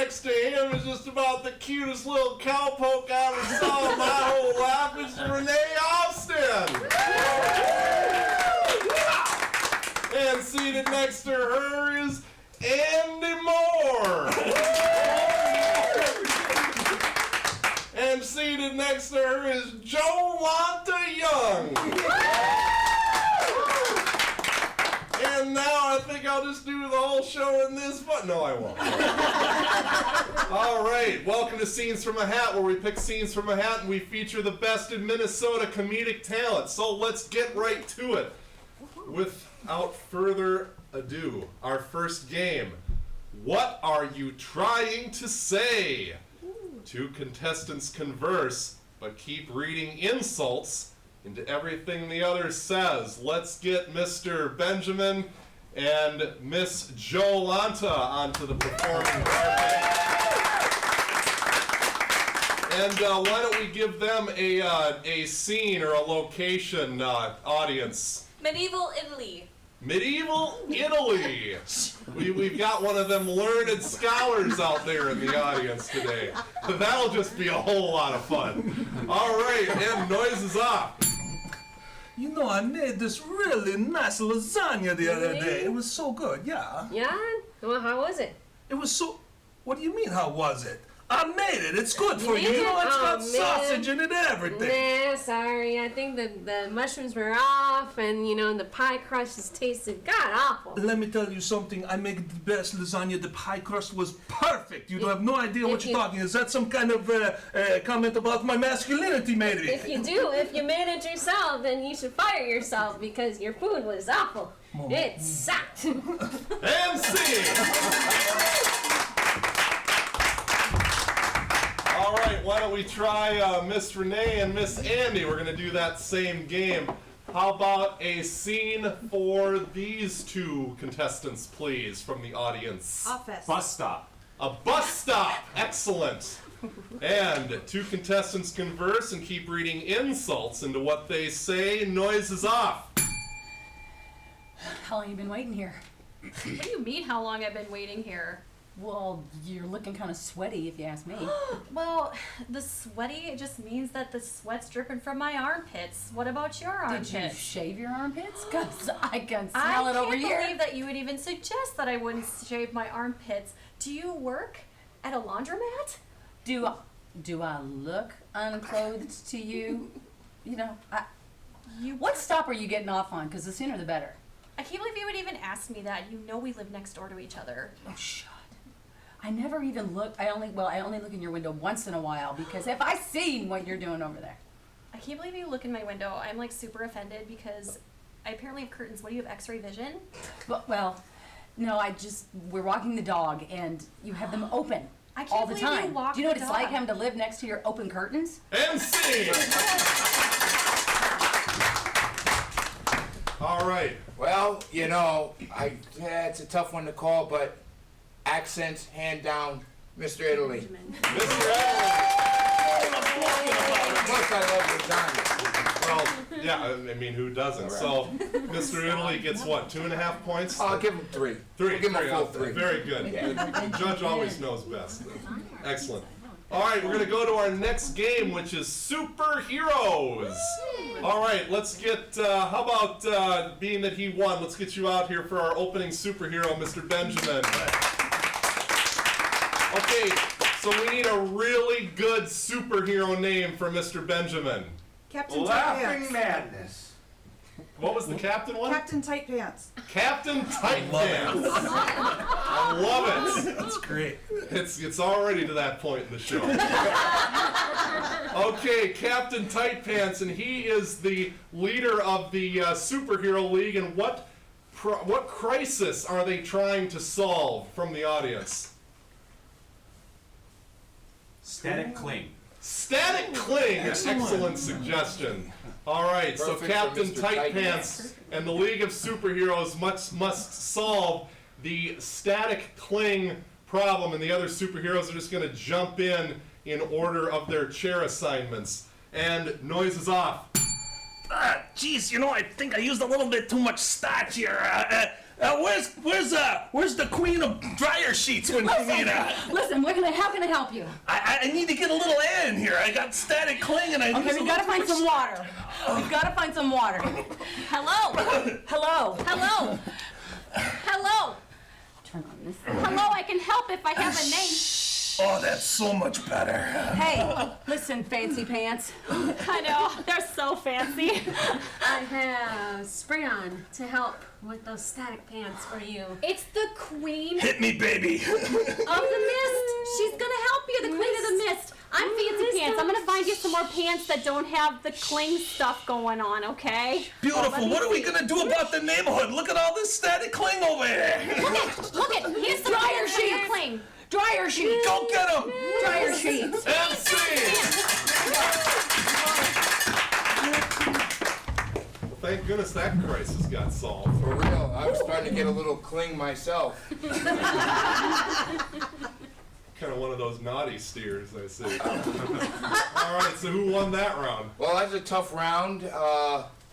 next to him is just about the cutest little cowpoke I ever saw in my whole life. It's Renee Austin. And seated next to her is Andy Moore. And seated next to her is Jolanta Young. And now I think I'll just do the whole show in this, but no, I won't. All right, welcome to Scenes from a Hat, where we pick scenes from a hat and we feature the best in Minnesota comedic talent. So let's get right to it. Without further ado, our first game. What are you trying to say? Two contestants converse, but keep reading insults into everything the other says. Let's get Mr. Benjamin and Miss Jolanta onto the performing carpet. And why don't we give them a scene or a location, audience? Medieval Italy. Medieval Italy. We've got one of them learned scholars out there in the audience today. That'll just be a whole lot of fun. All right, and noise is off. You know, I made this really nice lasagna the other day. It was so good, yeah. Yeah? Well, how was it? It was so... What do you mean, how was it? I made it. It's good for you. You know, it's got sausage in it and everything. Nah, sorry. I think the mushrooms were off, and, you know, the pie crust just tasted god-awful. Let me tell you something. I make the best lasagna. The pie crust was perfect. You have no idea what you're talking. Is that some kind of comment about my masculinity, maybe? If you made it yourself, then you should fire yourself because your food was awful. It sucked. MC! All right, why don't we try Miss Renee and Miss Andy? We're going to do that same game. How about a scene for these two contestants, please, from the audience? Office. Bus stop. A bus stop. Excellent. And two contestants converse and keep reading insults into what they say. Noise is off. How long have you been waiting here? What do you mean, how long I've been waiting here? Well, you're looking kind of sweaty, if you ask me. Well, the sweaty, it just means that the sweat's dripping from my armpits. What about your armpits? Did you shave your armpits? Because I can smell it over here. I can't believe that you would even suggest that I wouldn't shave my armpits. Do you work at a laundromat? Do I look unclothed to you? You know, what stop are you getting off on? Because the sooner the better. I can't believe you would even ask me that. You know we live next door to each other. Oh, shut. I never even look. I only look in your window once in a while because if I seen what you're doing over there. I can't believe you look in my window. I'm like super offended because I apparently have curtains. What do you have, X-ray vision? Well, no, we're walking the dog and you have them open all the time. Do you know what it's like having to live next to your open curtains? MC! All right. Well, you know, it's a tough one to call, but accents, hand down, Mr. Italy. Mr. Italy. Plus, I love lasagna. Well, yeah, I mean, who doesn't? So, Mr. Italy gets what, 2.5 points? I'll give him 3. Three. I'll give him a full 3. Very good. The judge always knows best. Excellent. All right, we're going to go to our next game, which is Superheroes. All right, let's get, how about, being that he won, let's get you out here for our opening superhero, Mr. Benjamin. Okay, so we need a really good superhero name for Mr. Benjamin. Captain Laughing Tight Pants. madness. What was the captain one? Captain Tight Pants. Captain Tight Pants. I love it. That's great. It's already to that point in the show. Okay, Captain Tight Pants, and he is the leader of the Superhero League. And what crisis are they trying to solve from the audience? Static cling. Static cling. Excellent suggestion. All right, Perfect so Captain for Mr. Tight Pants and the League of Superheroes must solve the static cling problem, and the other superheroes are just going to jump in order of their chair assignments. And noise is off. Geez, you know, I think I used a little bit too much starch here. Where's the queen of dryer sheets when you need her? Listen, how can I help you? I need to get a little air in here. I got static cling and I Okay, we've got to find some water. We've got to find some water. Hello. Hello. Hello. Hello. Turn on this. Hello. I can help if I have a name. Oh, that's so much better. Hey, listen, fancy pants. I know. They're so fancy. I have spray-on to help with those static pants for you. It's the queen Hit me, baby. of the mist. She's gonna help you, the queen of the mist. I'm fancy pants. I'm gonna find you some more pants that don't have the cling stuff going on, okay? Beautiful. What are we gonna do about the neighborhood? Look at all this static cling over here. Look at, here's some Dryer sheets. cling. Dryer sheets. Go get them. Dryer sheets. MC! Thank goodness that crisis got solved. For real, I was starting to get a little cling myself. Kind of one of those naughty steers, I see. All right, so who won that round? Well, that's a tough round,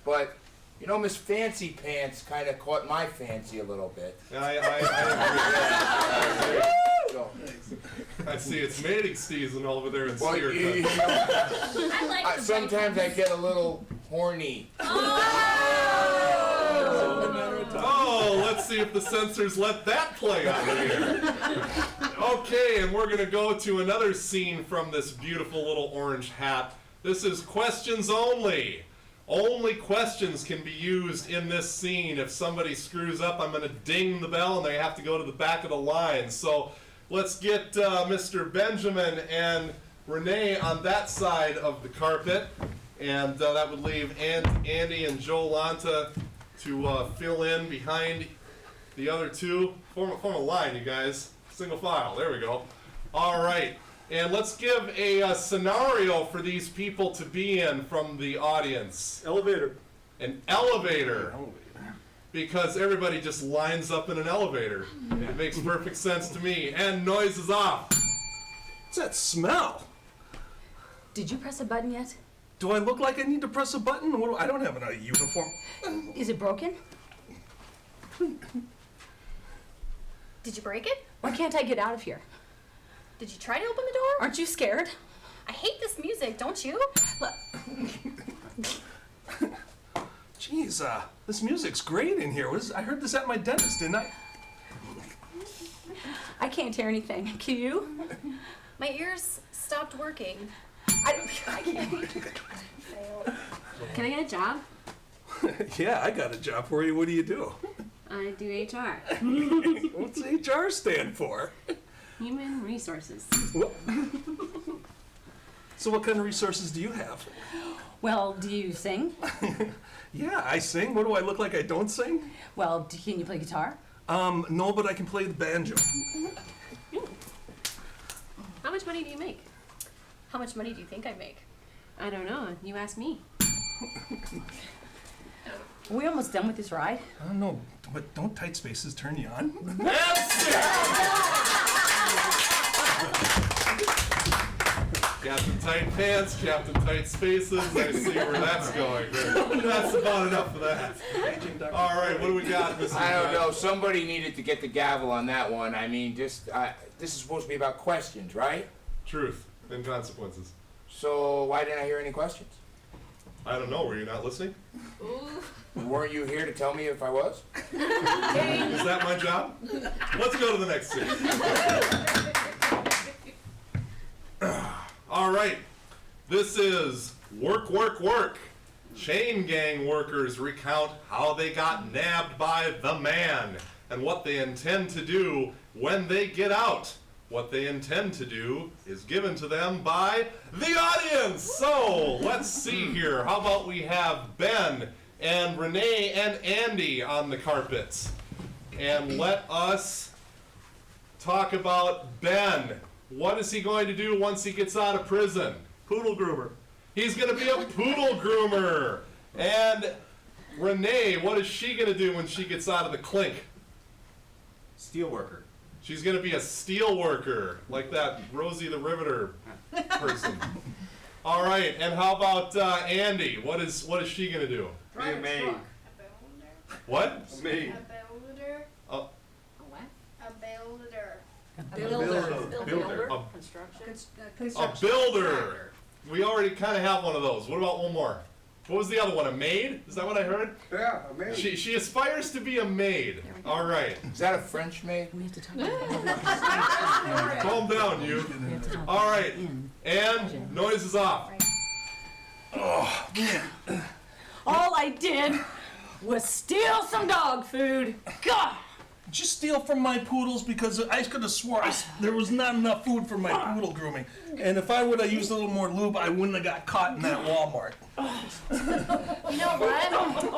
but you know, Miss Fancy Pants kind of caught my fancy a little bit. I agree. So, I see it's mating season over there in well, steer you country. know, I like the sometimes I get a little horny. Oh, let's see if the censors let that play on here. Okay, and we're gonna go to another scene from this beautiful little orange hat. This is questions only. Only questions can be used in this scene. If somebody screws up, I'm gonna ding the bell and they have to go to the back of the line. So let's get Mr. Benjamin and Renee on that side of the carpet. And that would leave Andy and Joe Lanta to fill in behind the other two. Form a line, you guys. Single file. There we go. All right. And let's give a scenario for these people to be in from the audience. Elevator. An elevator. Because everybody just lines up in an elevator. It makes perfect sense to me. And noise is off. What's that smell? Did you press a button yet? Do I look like I need to press a button? I don't have a uniform. Is it broken? Did you break it? Why can't I get out of here? Did you try to open the door? Aren't you scared? I hate this music, don't you? Jeez, this music's great in here. I heard this at my dentist, didn't I? I can't hear anything. Can you? My ears stopped working. I can't. Can I get a job? Yeah, I got a job for you. What do you do? I do HR. What's HR stand for? Human resources. So what kind of resources do you have? Well, do you sing? Yeah, I sing. What do I look like I don't sing? Well, can you play guitar? No, but I can play the banjo. How much money do you make? How much money do you think I make? I don't know. You ask me. Are we almost done with this ride? I don't know, but don't tight spaces turn you on? Captain Tight Pants, Captain Tight Spaces. I see where that's going. That's about enough of that. All right, what do we got, Mr. I don't know. Somebody needed to get the gavel on that one. I mean, this is supposed to be about questions, right? Truth and consequences. So why didn't I hear any questions? I don't know. Were you not listening? Weren't you here to tell me if I was? Is that my job? Let's go to the next scene. All right. This is Work, Work, Work. Chain gang workers recount how they got nabbed by the man and what they intend to do when they get out. What they intend to do is given to them by the audience. So let's see here. How about we have Ben and Renee and Andy on the carpets. And let us talk about Ben. What is he going to do once he gets out of prison? Poodle groomer. He's going to be a poodle groomer. And Renee, what is she going to do when she gets out of the clink? Steel worker. She's going to be a steel worker, like that Rosie the Riveter person. All right, and how about Andy? What is she gonna do? Be a maid. What? A maid. Oh, Builder. a builder. We already kind of have one of those. What about one more? What was the other one? A maid? Is that what I heard? Yeah, a maid. She aspires to be a maid. All right. Is that a French maid? We have to talk about Calm down, you. All right. And noise is off. All I did was steal some dog food. God! Did you steal from my poodles? Because I could have swore there was not enough food for my poodle grooming. And if I would have used a little more lube, I wouldn't have got caught in that Walmart. You know what?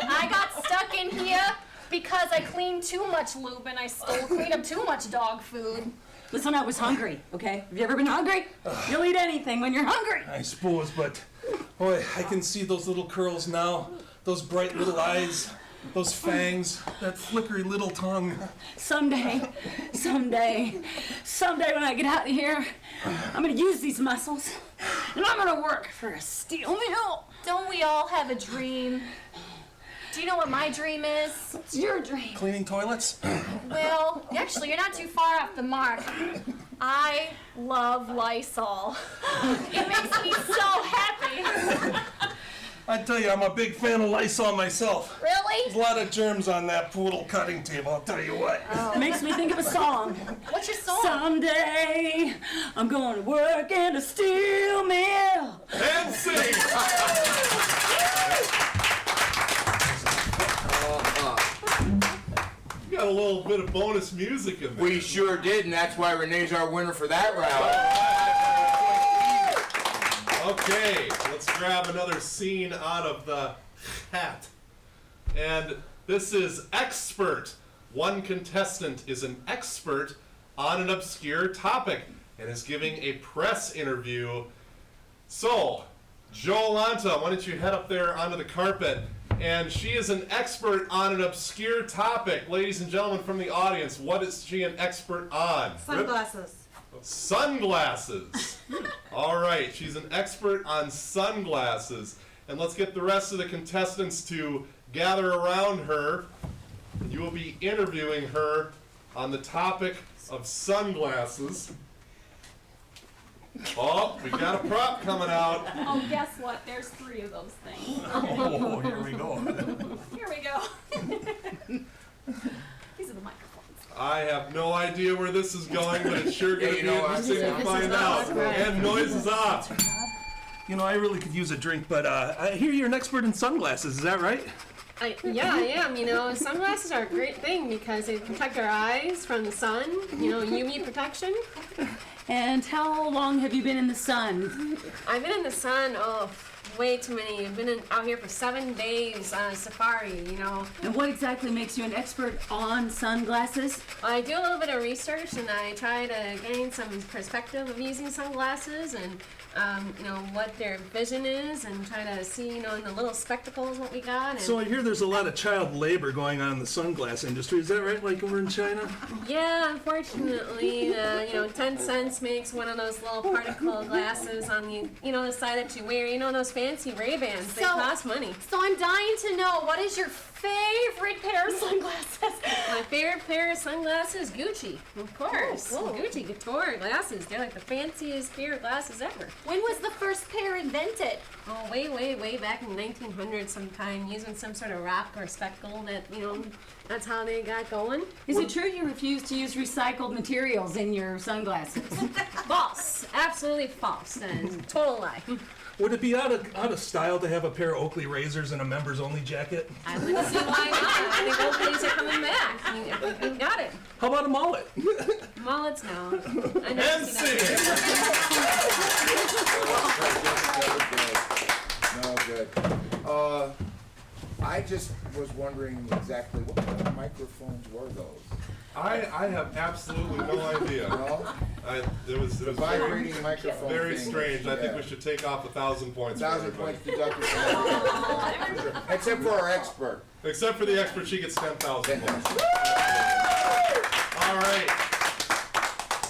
I got stuck in here because I cleaned too much lube and I cleaned up too much dog food. Listen, I was hungry, okay? Have you ever been hungry? You'll eat anything when you're hungry. I suppose, but boy, I can see those little curls now, those bright little eyes, those fangs, that flickery little tongue. Someday when I get out of here, I'm gonna use these muscles and I'm gonna work for a steel mill. Don't we all have a dream? Do you know what my dream is? What's your dream? Cleaning toilets? Well, actually, you're not too far off the mark. I love Lysol. It makes me so happy. I tell you, I'm a big fan of Lysol myself. Really? There's a lot of germs on that poodle cutting table, I'll tell you what. It makes me think of a song. What's your song? Someday I'm gonna work in a steel mill. And sing. You got a little bit of bonus music in there. We sure did, and that's why Renee's our winner for that round. Okay, let's grab another scene out of the hat. And this is expert. One contestant is an expert on an obscure topic and is giving a press interview. So, Jolanta, why don't you head up there onto the carpet? And she is an expert on an obscure topic. Ladies and gentlemen from the audience, what is she an expert on? Sunglasses. Sunglasses. All right, she's an expert on sunglasses. And let's get the rest of the contestants to gather around her. You will be interviewing her on the topic of sunglasses. Oh, we got a prop coming out. Oh, guess what? There's 3 of those things. Oh, here we go. Here we go. These are the microphones. I have no idea where this is going, but it's sure going to you be know what? interesting to find out. And noise is off. You know, I really could use a drink, but I hear you're an expert in sunglasses, is that right? Yeah, I am. You know, sunglasses are a great thing because they protect our eyes from the sun. You know, UV protection. And how long have you been in the sun? I've been in the sun, way too many. I've been out here for 7 days on a safari, you know. And what exactly makes you an expert on sunglasses? I do a little bit of research and I try to gain some perspective of using sunglasses and, you know, what their vision is and try to see, you know, in the little spectacles what we got. And So I hear there's a lot of child labor going on in the sunglass industry. Is that right, like over in China? yeah, unfortunately, you know, 10 cents makes one of those little particle glasses on the, you know, the side that you wear. You know, those fancy Ray-Bans, they cost money. So I'm dying to know, what is your favorite pair of sunglasses? My favorite pair of sunglasses, Gucci, of course. Oh, cool. Gucci Couture glasses. They're like the fanciest pair of glasses ever. When was the first pair invented? Oh, way back in 1900 sometime, using some sort of rock or speckle that, you know, that's how they got going. Is it true you refuse to use recycled materials in your sunglasses? False. Absolutely false. And total lie. Would it be out of style to have a pair of Oakley razors and a members only jacket? I wouldn't see why not. I think Oakleys are coming back. I mean, you got it. How about a mullet? Mullets, no. I never And see sing. No good. I just was wondering exactly what kind of microphones were those? I have absolutely no idea. No? It was The very, vibrating microphone. very thing. strange. I think Yeah. we should take off 1,000 points. for 1,000 everybody. points deducted from except for our expert. Except for the expert, she gets 10,000 points. All right.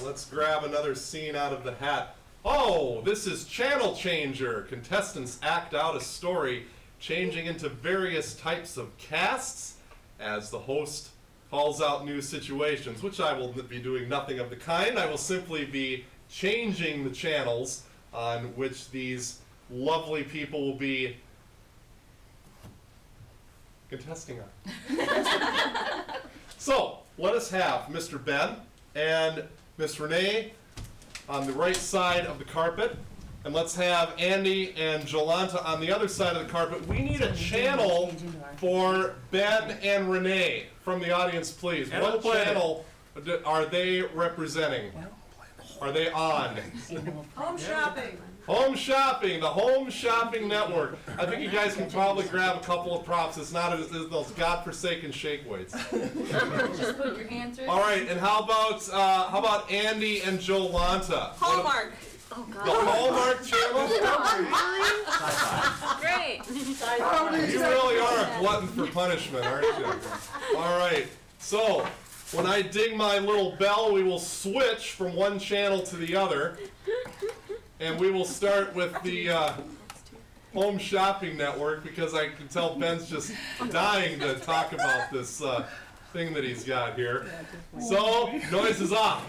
Let's grab another scene out of the hat. Oh, this is Channel Changer. Contestants act out a story, changing into various types of casts as the host calls out new situations, which I will be doing nothing of the kind. I will simply be changing the channels on which these lovely people will be contesting on. So, let us have Mr. Ben and Miss Renee on the right side of the carpet, and let's have Andy and Jolanta on the other side of the carpet. We need a channel for Ben and Renee from the audience, please. What channel are they representing? Are they on? Home shopping. Home Shopping, the Home Shopping Network. I think you guys can probably grab a couple of props. It's not those godforsaken shake weights. Just put your hands right. All right, and how about Andy and Jolanta? Hallmark. Oh, The God. Hallmark channel? Great. You really are a glutton for punishment, aren't you? All right, so when I ding my little bell, we will switch from one channel to the other. And we will start with the Home Shopping Network, because I can tell Ben's just dying to talk about this thing that he's got here. So, noise is off.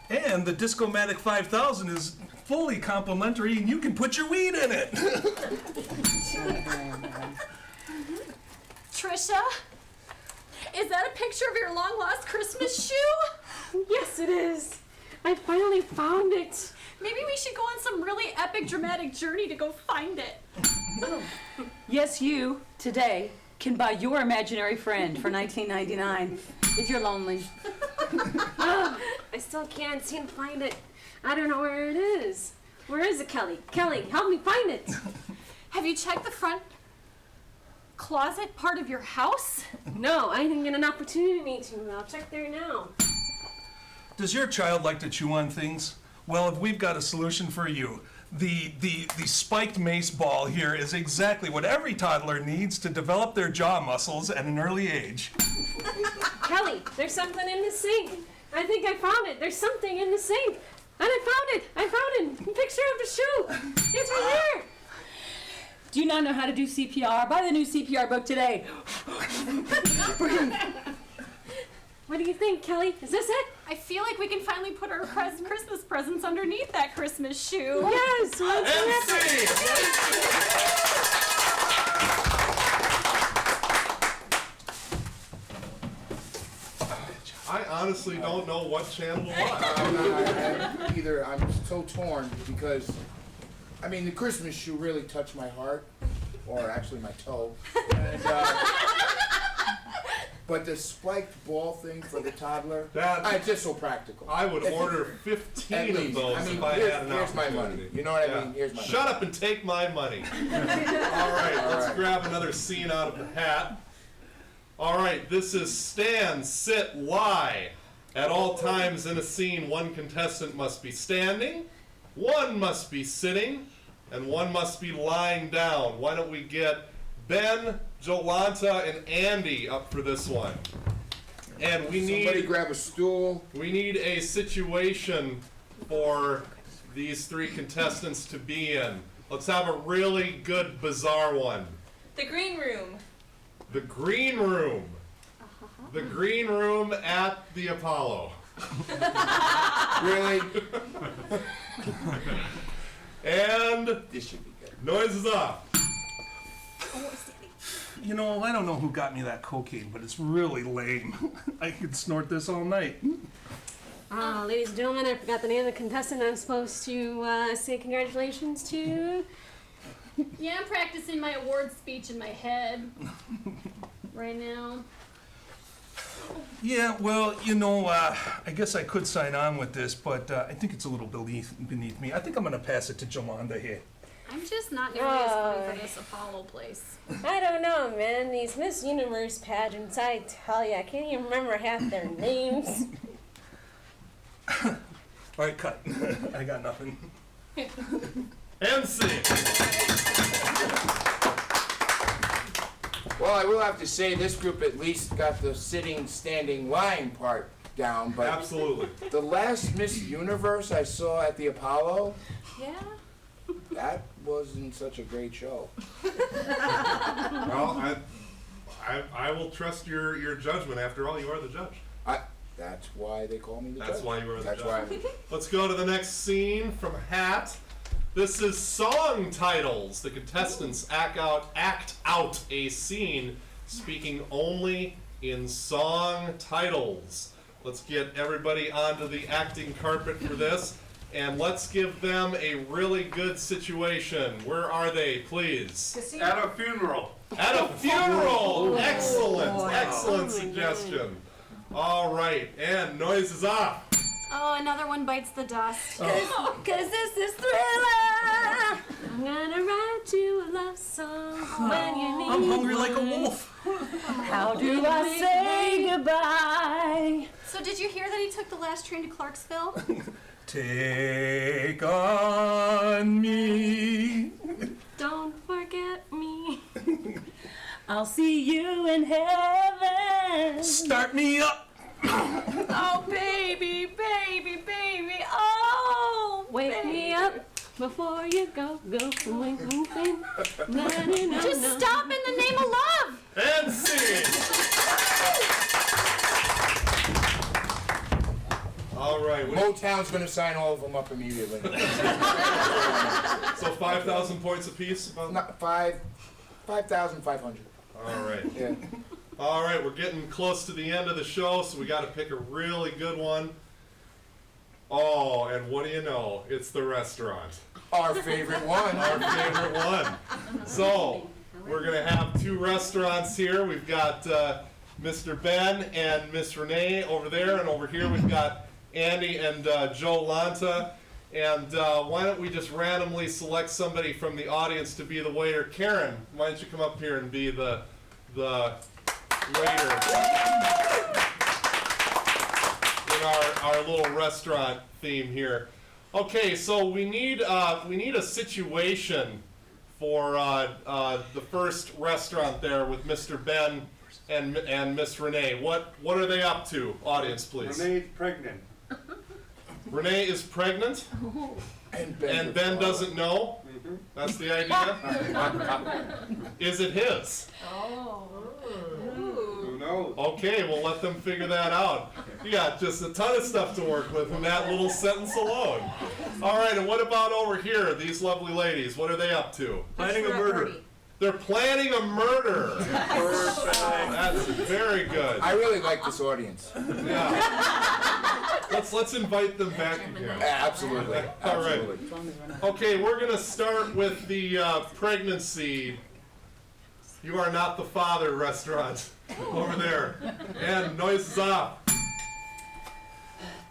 And the Discomatic 5000 is fully complimentary, and you can put your weed in it. Trisha, is that a picture of your long lost Christmas shoe? Yes, it is. I finally found it. Maybe we should go on some really epic dramatic journey to go find it. Yes, you, today, can buy your imaginary friend for $19.99 if you're lonely. Oh, I still can't seem to find it. I don't know where it is. Where is it, Kelly? Kelly, help me find it. Have you checked the front closet part of your house? No, I didn't get an opportunity to. I'll check there now. Does your child like to chew on things? Well, we've got a solution for you. The spiked mace ball here is exactly what every toddler needs to develop their jaw muscles at an early age. Kelly, there's something in the sink. I think I found it. There's something in the sink. And I found it. I found it. A picture of the shoe. It's right there. Do you not know how to do CPR? Buy the new CPR book today. What do you think, Kelly? Is this it? I feel like we can finally put our Christmas presents underneath that Christmas shoe. Yes. MC! I honestly don't know what channel to watch. Either I'm so torn because, I mean, the Christmas shoe really touched my heart, or actually my toe. And, but the spiked ball thing for the toddler, it's just so practical. I would order 15 At of least. those I mean, if I had an here's my opportunity. money. You know what I mean? Here's my Shut money. up and take my money. All right, let's grab another scene out of the hat. All right, this is stand, sit, lie. At all times in a scene, one contestant must be standing, one must be sitting, and one must be lying down. Why don't we get Ben, Jolanta, and Andy up for this one? And Somebody grab a stool. we need a situation for these three contestants to be in. Let's have a really good, bizarre one. The green room. The green room. The green room at the Apollo. Really? And This should be good. noise is off. You know, I don't know who got me that cocaine, but it's really lame. I could snort this all night. Ladies and gentlemen, I forgot the name of the contestant I'm supposed to say congratulations to. Yeah, I'm practicing my award speech in my head right now. Yeah, well, you know, I guess I could sign on with this, but I think it's a little beneath me. I think I'm gonna pass it to Jolanda here. I'm just not nearly as funny for this Apollo place. I don't know, man. These Miss Universe pageants, I tell you, I can't even remember half their names. All right, cut. I got nothing. MC. Well, I will have to say this group at least got the sitting, standing, lying part down, but Absolutely. the last Miss Universe I saw at the Apollo, Yeah. that wasn't such a great show. Well, I will trust your judgment. After all, you are the judge. That's why they call me the judge. That's why you are the That's judge. why. Let's go to the next scene from Hat. This is song titles. The contestants act out a scene speaking only in song titles. Let's get everybody onto the acting carpet for this, and let's give them a really good situation. Where are they, please? At a funeral. At a funeral! Excellent, excellent suggestion. All right, and noise is off. Oh, another one bites the dust. Oh. Cause this is Thriller. I'm gonna write you a love song when you need I'm hungry like a one. wolf. How do I say goodbye? So did you hear that he took the last train to Clarksville? Take on me. Don't forget me. I'll see you in heaven. Start me up. Oh, baby, baby, baby. Oh, Wake me up before you go. Wink, wink, wink. No, no, no, Just no. stop in the name of love. And scene. All right. Motown's gonna sign all of them up immediately. So 5,000 points apiece? Not 5,500. All right. Yeah. All right, we're getting close to the end of the show, so we got to pick a really good one. Oh, and what do you know? It's the restaurant. Our favorite one. Our favorite one. So, we're going to have two restaurants here. We've got Mr. Ben and Miss Renee over there, and over here we've got Andy and Joe Lanta. And why don't we just randomly select somebody from the audience to be the waiter? Karen, why don't you come up here and be the waiter in our little restaurant theme here. Okay, so we need a situation for the first restaurant there with Mr. Ben and Miss Renee. What are they up to? Audience, please. Renee's pregnant. Renee is pregnant, And and Ben doesn't know. That's the idea. Is it his? Who knows? Okay, we'll let them figure that out. You got just a ton of stuff to work with in that little sentence alone. All right, and what about over here, these lovely ladies? What are they up to? Planning a murder. They're planning a murder. That's very good. I really like this audience. Yeah. Let's invite them back again. Absolutely. All right. Absolutely. Okay, we're gonna start with the pregnancy. You are not the father restaurant over there. And noise is off.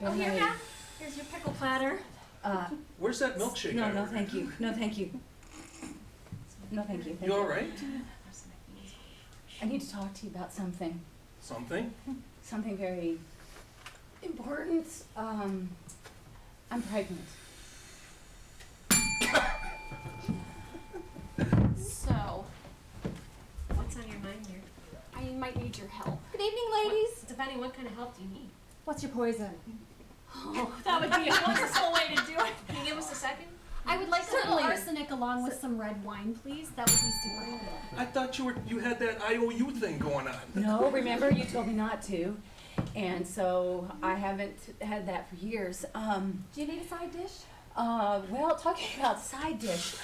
Oh, here, Matt. Here's your pickle platter. Where's that milkshake? No, I no, ordered? thank you. No, thank you. No, thank you. Thank You all right? I need to talk to you about something. Something? Something very important. I'm pregnant. So, What's on your mind here? I might need your help. Good evening, ladies. Depending what kind of help do you need? What's your poison? Oh, that would be a wonderful way to do it. Can you give us a second? I would like a Certainly. little arsenic along with some red wine, please. That would be super helpful. I thought you had that IOU thing going on. No, remember you told me not to. And so I haven't had that for years. Do you need a side dish? Well, talking about side dish,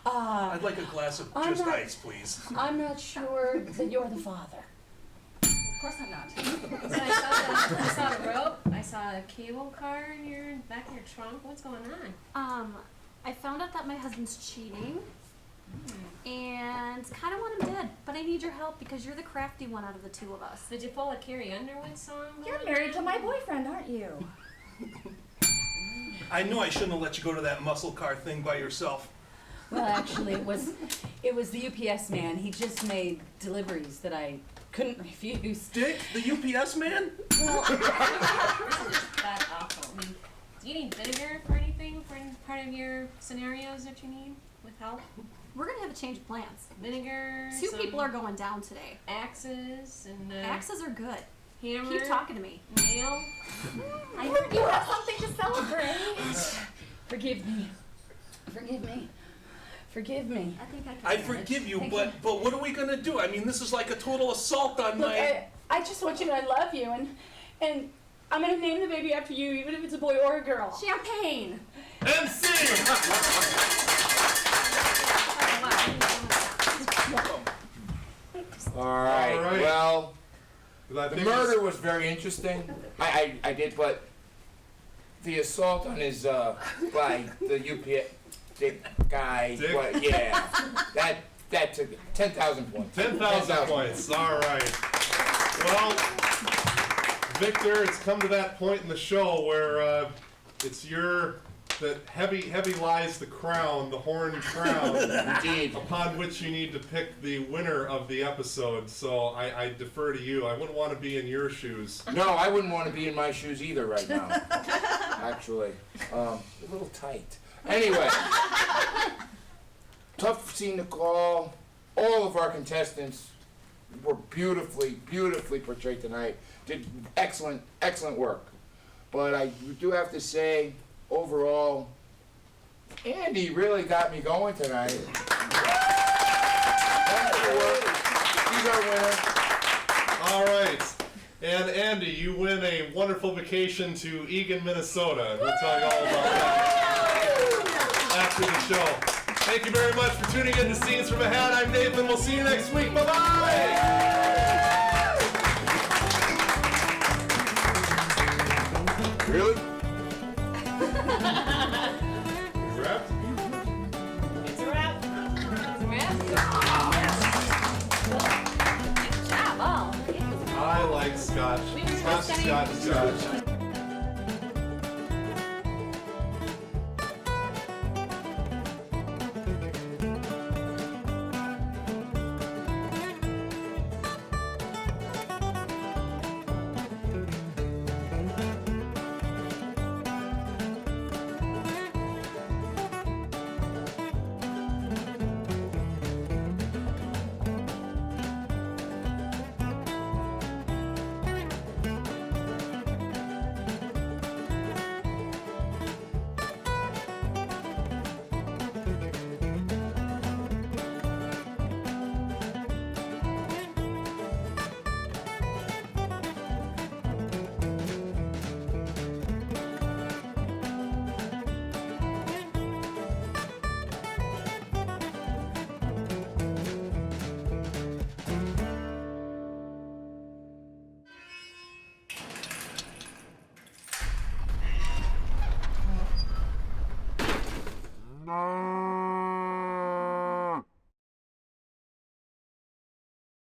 I'd like a glass of I'm just not- ice, please. I'm not sure that you're the father. Of course I'm not. So I saw the rope. I saw a cable car in your back of your trunk. What's going on? I found out that my husband's cheating. And kind of want him dead, but I need your help because you're the crafty one out of the two of us. Did you pull a Carrie Underwood song? You're going married to on? my boyfriend, aren't you? I knew I shouldn't have let you go to that muscle car thing by yourself. Well, actually, it was the UPS man. He just made deliveries that I couldn't refuse. Dick, the UPS man? This is that awful. I mean, do you need vinegar for anything for any part of your scenarios that you need with help? We're gonna have a change of plans. Vinegar. Two some people are going down today. axes and Axes are good. Hammer. Keep talking to me. Nail. I heard you have something to celebrate. Forgive me. Forgive me. Forgive me. I think I can I manage. forgive you, Thank but what are we gonna do? I mean, this is like a total assault on Look, my... I just want you to know I love you, and I'm gonna name the baby after you, even if it's a boy or a girl. Champagne. MC! All right. All right. Well, I the think murder was very interesting. I did, but the assault on his by the UPS guy. Dick? What, yeah, that took 10,000 points. 10,000 points. All right. Well, Victor, it's come to that point in the show where it's that heavy lies the crown, the horned crown, Indeed. upon which you need to pick the winner of the episode. So I defer to you. I wouldn't want to be in your shoes. No, I wouldn't want to be in my shoes either right now. Actually, a little tight. Anyway, tough scene to call. All of our contestants were beautifully portrayed tonight. Did excellent work. But I do have to say, overall, Andy really got me going tonight. Thanks for work. He's our winner. All right. And Andy, you win a wonderful vacation to Eagan, Minnesota. We'll tell you all about that after the show. Thank you very much for tuning in to Scenes from a Hat. I'm Nathan. We'll see you next week. Bye-bye. Really? You wrapped? It's a wrap. Good job. Oh, I like scotch. Scotch. No.